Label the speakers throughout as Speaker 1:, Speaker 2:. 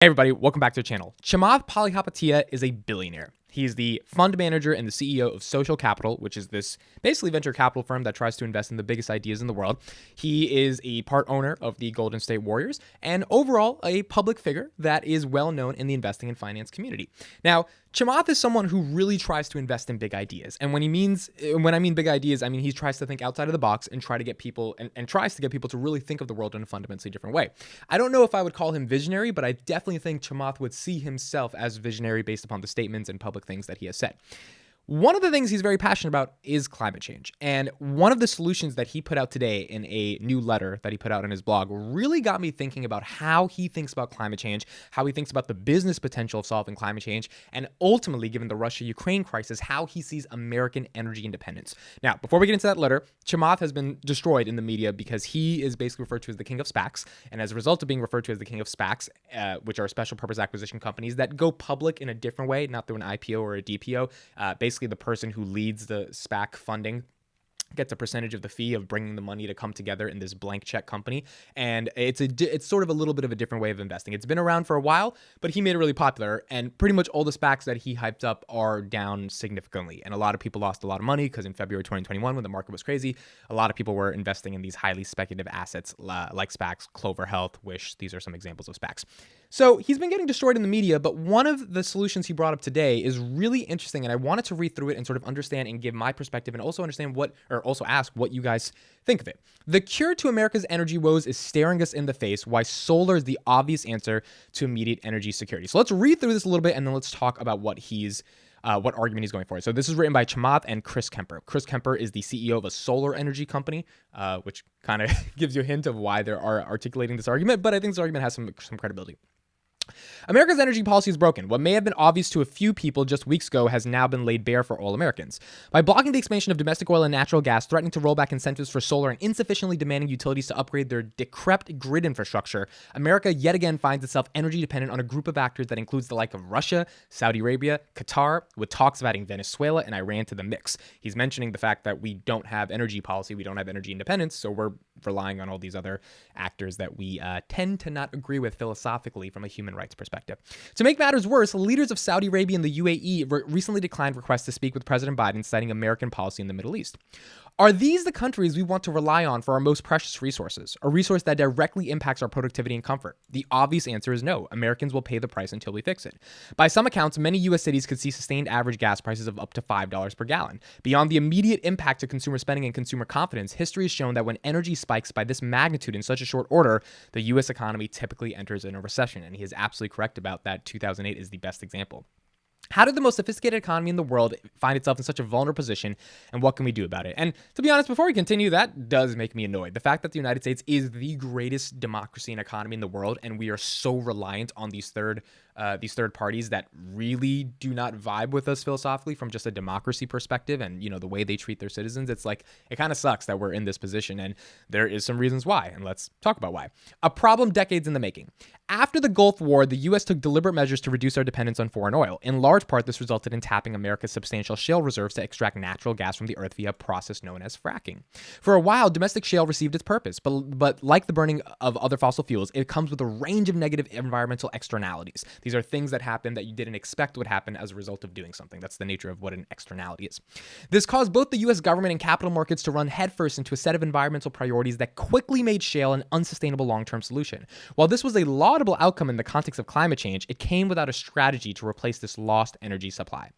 Speaker 1: Hey everybody, welcome back to the channel. Chamath Palihapitiya is a billionaire. He's the fund manager and the CEO of Social Capital, which is this basically venture capital firm that tries to invest in the biggest ideas in the world. He is a part owner of the Golden State Warriors and overall a public figure that is well known in the investing and finance community. Now, Chamath is someone who really tries to invest in big ideas. And when I mean big ideas, I mean he tries to think outside of the box and try to get people and tries to get people to really think of the world in a fundamentally different way. I don't know if I would call him visionary, but I definitely think Chamath would see himself as visionary based upon the statements and public things that he has said. One of the things he's very passionate about is climate change. And one of the solutions that he put out today in a new letter that he put out on his blog really got me thinking about how he thinks about climate change, how he thinks about the business potential of solving climate change, and ultimately, given the Russia-Ukraine crisis, how he sees American energy independence. Now, before we get into that letter, Chamath has been destroyed in the media because he is basically referred to as the king of SPACs. And as a result of being referred to as the king of SPACs, which are special purpose acquisition companies that go public in a different way, not through an IPO or a DPO, basically the person who leads the SPAC funding gets a percentage of the fee of bringing the money to come together in this blank check company. And it's sort of a little bit of a different way of investing. It's been around for a while, but he made it really popular. And pretty much all the SPACs that he hyped up are down significantly. And a lot of people lost a lot of money because in February 2021, when the market was crazy, a lot of people were investing in these highly speculative assets like SPACs, Clover Health, Wish. These are some examples of SPACs. So he's been getting destroyed in the media, but one of the solutions he brought up today is really interesting, and I wanted to read through it and sort of understand and give my perspective and also understand also ask what you guys think of it. The cure to America's energy woes is staring us in the face, why solar is the obvious answer to immediate energy security. So let's read through this a little bit, and then let's talk about what argument he's going for. So this is written by Chamath and Chris Kemper. Chris Kemper is the CEO of a solar energy company, which kind of gives you a hint of why they are articulating this argument, but I think this argument has some credibility. America's energy policy is broken. What may have been obvious to a few people just weeks ago has now been laid bare for all Americans. By blocking the expansion of domestic oil and natural gas, threatening to roll back incentives for solar, and insufficiently demanding utilities to upgrade their decrepit grid infrastructure, America yet again finds itself energy dependent on a group of actors that includes the like of Russia, Saudi Arabia, Qatar, with talks of adding Venezuela and Iran to the mix. He's mentioning the fact that we don't have energy policy, we don't have energy independence, so we're relying on all these other actors that we tend to not agree with philosophically from a human rights perspective. To make matters worse, leaders of Saudi Arabia and the UAE recently declined requests to speak with President Biden, citing American policy in the Middle East. Are these the countries we want to rely on for our most precious resources, a resource that directly impacts our productivity and comfort? The obvious answer is no. Americans will pay the price until we fix it. By some accounts, many U.S. cities could see sustained average gas prices of up to $5 per gallon. Beyond the immediate impact to consumer spending and consumer confidence, history has shown that when energy spikes by this magnitude in such a short order, the U.S. economy typically enters in a recession. And he is absolutely correct about that. 2008 is the best example. How did the most sophisticated economy in the world find itself in such a vulnerable position, and what can we do about it? And to be honest, before we continue, that does make me annoyed. The fact that the United States is the greatest democracy and economy in the world, and we are so reliant on these third parties that really do not vibe with us philosophically from just a democracy perspective and, the way they treat their citizens. It's like, it kind of sucks that we're in this position, and there is some reasons why, and let's talk about why. A problem decades in the making. After the Gulf War, the U.S. took deliberate measures to reduce our dependence on foreign oil. In large part, this resulted in tapping America's substantial shale reserves to extract natural gas from the earth via a process known as fracking. For a while, domestic shale received its purpose, but like the burning of other fossil fuels, it comes with a range of negative environmental externalities. These are things that happen that you didn't expect would happen as a result of doing something. That's the nature of what an externality is. This caused both the U.S. government and capital markets to run headfirst into a set of environmental priorities that quickly made shale an unsustainable long-term solution. While this was a laudable outcome in the context of climate change, it came without a strategy to replace this lost energy supply.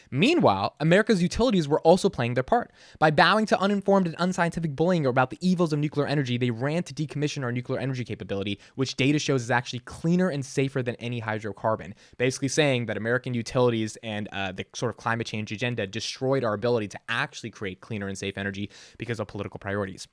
Speaker 1: Meanwhile, America's utilities were also playing their part. By bowing to uninformed and unscientific bullying about the evils of nuclear energy, they ran to decommission our nuclear energy capability, which data shows is actually cleaner and safer than any hydrocarbon. Basically saying that American utilities and the sort of climate change agenda destroyed our ability to actually create cleaner and safe energy because of political priorities.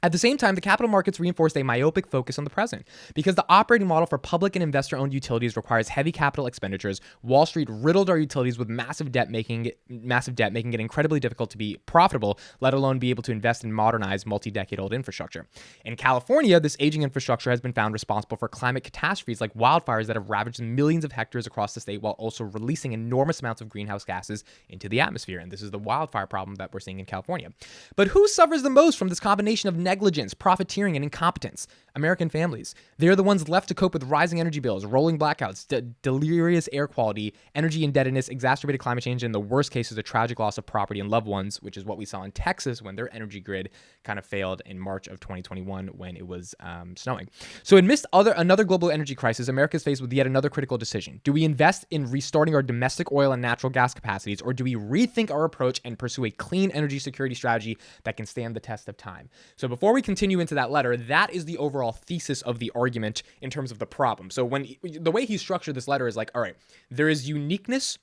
Speaker 1: At the same time, the capital markets reinforced a myopic focus on the present. Because the operating model for public and investor-owned utilities requires heavy capital expenditures, Wall Street riddled our utilities with massive debt, making it incredibly difficult to be profitable, let alone be able to invest in modernized multi-decade-old infrastructure. In California, this aging infrastructure has been found responsible for climate catastrophes like wildfires that have ravaged millions of hectares across the state while also releasing enormous amounts of greenhouse gases into the atmosphere. And this is the wildfire problem that we're seeing in California. But who suffers the most from this combination of negligence, profiteering, and incompetence. American families. They're the ones left to cope with rising energy bills, rolling blackouts, delirious air quality, energy indebtedness, exacerbated climate change, and in the worst cases, a tragic loss of property and loved ones, which is what we saw in Texas when their energy grid kind of failed in March of 2021 when it was snowing. So amidst another global energy crisis, America is faced with yet another critical decision. Do we invest in restarting our domestic oil and natural gas capacities, or do we rethink our approach and pursue a clean energy security strategy that can stand the test of time? So before we continue into that letter, that is the overall thesis of the argument in terms of the problem. So the way he structured this letter is like, all right, there is uniqueness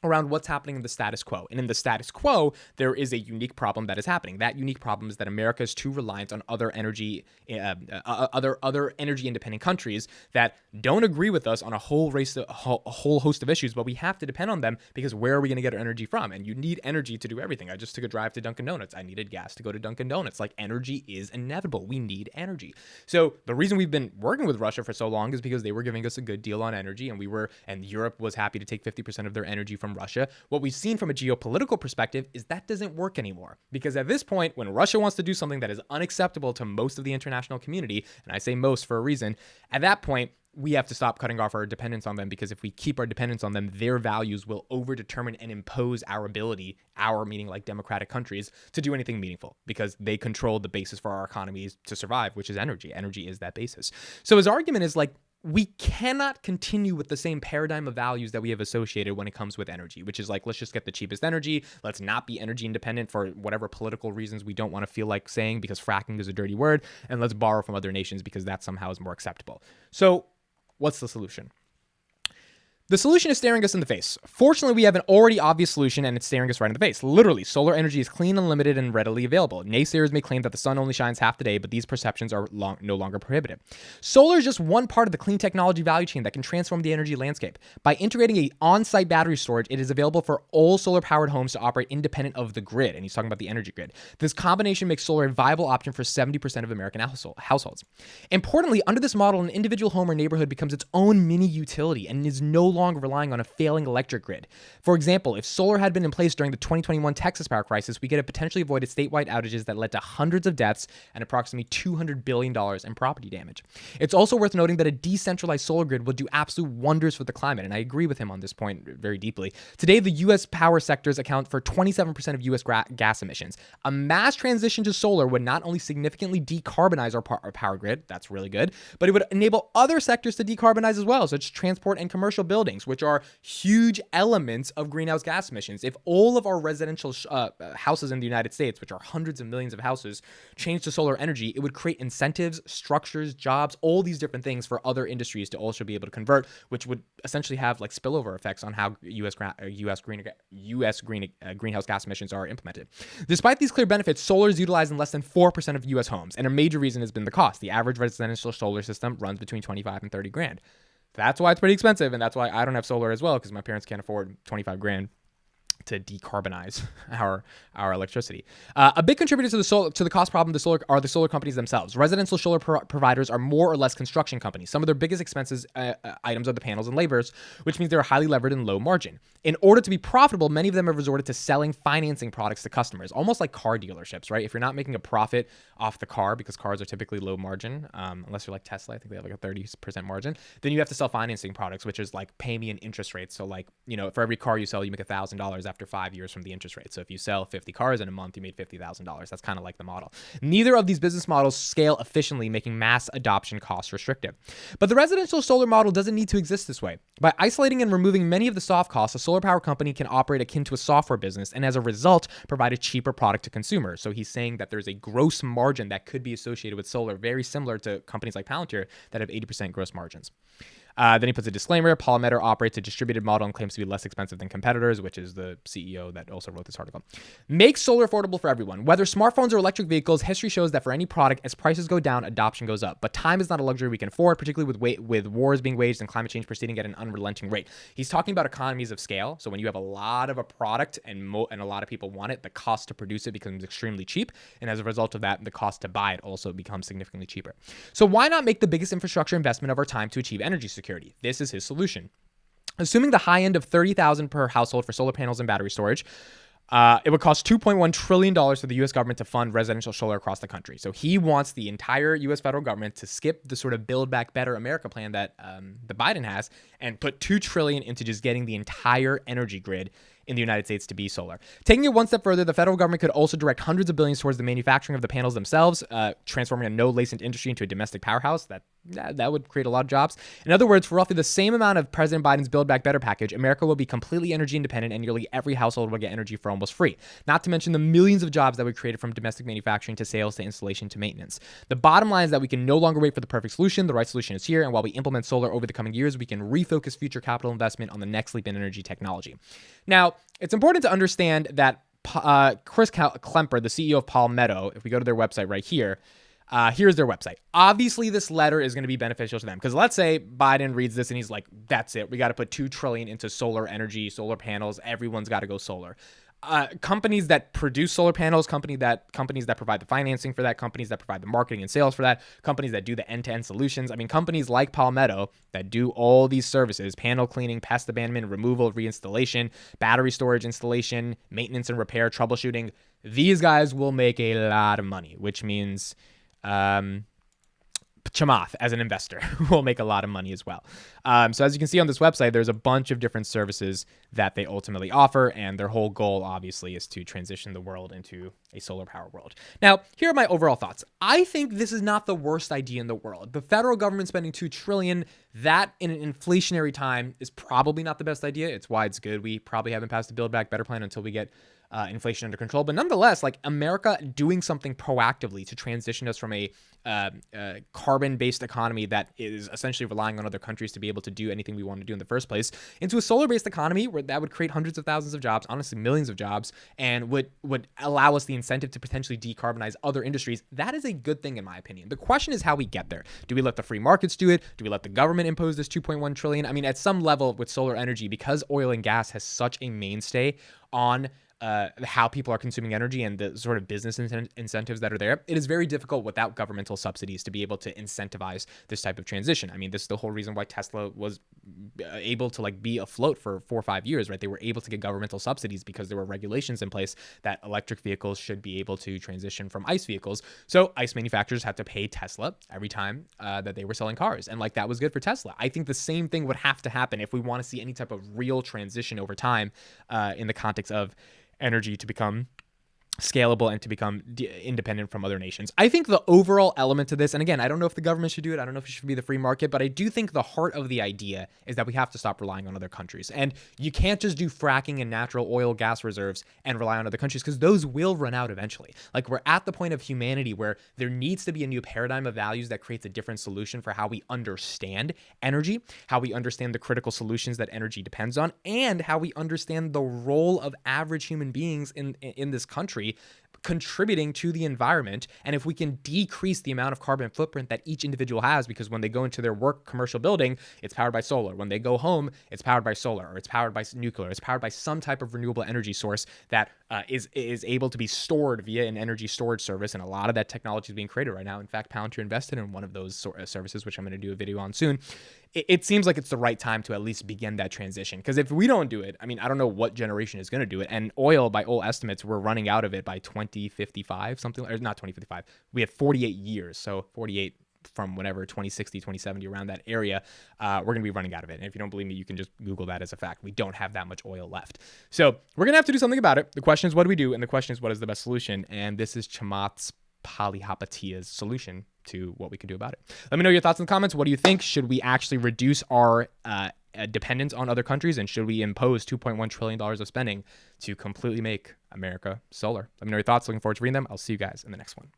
Speaker 1: around what's happening in the status quo. And in the status quo, there is a unique problem that is happening. That unique problem is that America is too reliant on other energy independent countries that don't agree with us on a whole host of issues, but we have to depend on them because where are we going to get our energy from? And you need energy to do everything. I just took a drive to Dunkin' Donuts. I needed gas to go to Dunkin' Donuts. Like, energy is inevitable. We need energy. So the reason we've been working with Russia for so long is because they were giving us a good deal on energy, and Europe was happy to take 50% of their energy from Russia. What we've seen from a geopolitical perspective is that doesn't work anymore, because at this point, when Russia wants to do something that is unacceptable to most of the international community, and I say most for a reason, at that point, we have to stop cutting off our dependence on them, because if we keep our dependence on them, their values will overdetermine and impose our ability, our meaning like democratic countries, to do anything meaningful, because they control the basis for our economies to survive, which is energy. Energy is that basis. So his argument is like, we cannot continue with the same paradigm of values that we have associated when it comes with energy, which is like, let's just get the cheapest energy. Let's not be energy independent for whatever political reasons we don't want to feel like saying, because fracking is a dirty word. And let's borrow from other nations because that somehow is more acceptable. So what's the solution? The solution is staring us in the face. Fortunately, we have an already obvious solution, and it's staring us right in the face. Literally, solar energy is clean, unlimited, and readily available. Naysayers may claim that the sun only shines half the day, but these perceptions are no longer prohibited. Solar is just one part of the clean technology value chain that can transform the energy landscape. By integrating an on-site battery storage, it is available for all solar-powered homes to operate independent of the grid, and he's talking about the energy grid. This combination makes solar a viable option for 70% of American households. Importantly, under this model, an individual home or neighborhood becomes its own mini utility and is no longer relying on a failing electric grid. For example, if solar had been in place during the 2021 Texas power crisis, we could have potentially avoided statewide outages that led to hundreds of deaths and approximately $200 billion in property damage. It's also worth noting that a decentralized solar grid will do absolute wonders for the climate, and I agree with him on this point very deeply. Today, the U.S. power sectors account for 27% of U.S. gas emissions. A mass transition to solar would not only significantly decarbonize our power grid, that's really good, but it would enable other sectors to decarbonize as well, such as transport and commercial buildings, which are huge elements of greenhouse gas emissions. If all of our residential houses in the United States, which are hundreds of millions of houses, changed to solar energy, it would create incentives, structures, jobs, all these different things for other industries to also be able to convert, which would essentially have like spillover effects on how U.S. greenhouse gas emissions are implemented. Despite these clear benefits, solar is utilized in less than 4% of U.S. homes, and a major reason has been the cost. The average residential solar system runs between 25 and 30 grand. That's why it's pretty expensive, and that's why I don't have solar as well, because my parents can't afford 25 grand to decarbonize our electricity. A big contributor to the cost problem are the solar companies themselves. Residential solar providers are more or less construction companies. Some of their biggest expenses items are the panels and labors, which means they're highly levered and low margin. In order to be profitable, many of them have resorted to selling financing products to customers, almost like car dealerships, right? If you're not making a profit off the car, because cars are typically low margin, unless you're like Tesla, I think they have like a 30% margin, then you have to sell financing products, which is like pay me an interest rate. So like, for every car you sell, you make $1,000 after 5 years from the interest rate. So if you sell 50 cars in a month, you made $50,000. That's kind of like the model. Neither of these business models scale efficiently, making mass adoption cost restrictive. But the residential solar model doesn't need to exist this way. By isolating and removing many of the soft costs, a solar power company can operate akin to a software business, and as a result, provide a cheaper product to consumers. So he's saying that there's a gross margin that could be associated with solar, very similar to companies like Palantir that have 80% gross margins. Then he puts a disclaimer. Polymeter operates a distributed model and claims to be less expensive than competitors, which is the CEO that also wrote this article. Make solar affordable for everyone. Whether smartphones or electric vehicles, history shows that for any product, as prices go down, adoption goes up. But time is not a luxury we can afford, particularly with wars being waged and climate change proceeding at an unrelenting rate. He's talking about economies of scale. So when you have a lot of a product and a lot of people want it, the cost to produce it becomes extremely cheap. And as a result of that, the cost to buy it also becomes significantly cheaper. So why not make the biggest infrastructure investment of our time to achieve energy security? This is his solution. Assuming the high end of $30,000 per household for solar panels and battery storage, It would cost $2.1 trillion for the U.S. government to fund residential solar across the country. So he wants the entire U.S. federal government to skip the sort of Build Back Better America plan that the Biden has and put $2 trillion into just getting the entire energy grid in the United States to be solar. Taking it one step further, the federal government could also direct hundreds of billions towards the manufacturing of the panels themselves, transforming a no-nascent industry into a domestic powerhouse. That would create a lot of jobs. In other words, for roughly the same amount of President Biden's Build Back Better package, America will be completely energy independent and nearly every household will get energy for almost free. Not to mention the millions of jobs that we created from domestic manufacturing to sales to installation to maintenance. The bottom line is that we can no longer wait for the perfect solution. The right solution is here. And while we implement solar over the coming years, we can refocus future capital investment on the next leap in energy technology. Now, it's important to understand that Chris Klemper, the CEO of Palmetto, if we go to their website right here, here's their website. Obviously, this letter is going to be beneficial to them because let's say Biden reads this and he's like, that's it. We got to put $2 trillion into solar energy, solar panels. Everyone's got to go solar. Companies that produce solar panels, companies that provide the financing for that, companies that provide the marketing and sales for that, companies that do the end-to-end solutions. I mean, companies like Palmetto that do all these services, panel cleaning, pest abandonment, removal, reinstallation, battery storage installation, maintenance and repair, troubleshooting. These guys will make a lot of money, which means Chamath, as an investor, will make a lot of money as well. So as you can see on this website, there's a bunch of different services that they ultimately offer, and their whole goal, obviously, is to transition the world into a solar power world. Now, here are my overall thoughts. I think this is not the worst idea in the world. The federal government spending $2 trillion, that in an inflationary time is probably not the best idea. It's why it's good. We probably haven't passed the Build Back Better plan until we get inflation under control. But nonetheless, like America doing something proactively to transition us from a carbon-based economy that is essentially relying on other countries to be able to do anything we want to do in the first place into a solar-based economy where that would create hundreds of thousands of jobs, honestly millions of jobs, and would allow us the incentive to potentially decarbonize other industries. That is a good thing in my opinion. The question is how we get there. Do we let the free markets do it? Do we let the government impose this $2.1 trillion? I mean, at some level with solar energy, because oil and gas has such a mainstay on how people are consuming energy and the sort of business incentives that are there, it is very difficult without governmental subsidies to be able to incentivize this type of transition. I mean, this is the whole reason why Tesla was able to like be afloat for 4 or 5 years, right? They were able to get governmental subsidies because there were regulations in place that electric vehicles should be able to transition from ICE vehicles. So ICE manufacturers had to pay Tesla every time that they were selling cars. And like that was good for Tesla. I think the same thing would have to happen if we want to see any type of real transition over time in the context of energy to become scalable and to become independent from other nations. I think the overall element to this, and again, I don't know if the government should do it, I don't know if it should be the free market, but I do think the heart of the idea is that we have to stop relying on other countries. And you can't just do fracking and natural oil gas reserves and rely on other countries because those will run out eventually. Like we're at the point of humanity where there needs to be a new paradigm of values that creates a different solution for how we understand energy, how we understand the critical solutions that energy depends on, and how we understand the role of average human beings in this country contributing to the environment. And if we can decrease the amount of carbon footprint that each individual has, because when they go into their work commercial building, it's powered by solar. When they go home, it's powered by solar, or it's powered by nuclear. It's powered by some type of renewable energy source that is able to be stored via an energy storage service. And a lot of that technology is being created right now. In fact, Palantir invested in one of those services, which I'm going to do a video on soon. It seems like it's the right time to at least begin that transition. Because if we don't do it, I mean, I don't know what generation is going to do it. And oil, by all estimates, we're running out of it by 2055, something, or not 2055. We have 48 years. So 48 from whenever, 2060, 2070, around that area, we're going to be running out of it. And if you don't believe me, you can just Google that as a fact. We don't have that much oil left. So we're going to have to do something about it. The question is, what do we do? And the question is, what is the best solution? And this is Chamath Palihapitiya's solution to what we could do about it. Let me know your thoughts in the comments. What do you think? Should we actually reduce our dependence on other countries? And should we impose $2.1 trillion of spending to completely make America solar? Let me know your thoughts. Looking forward to reading them. I'll see you guys in the next one.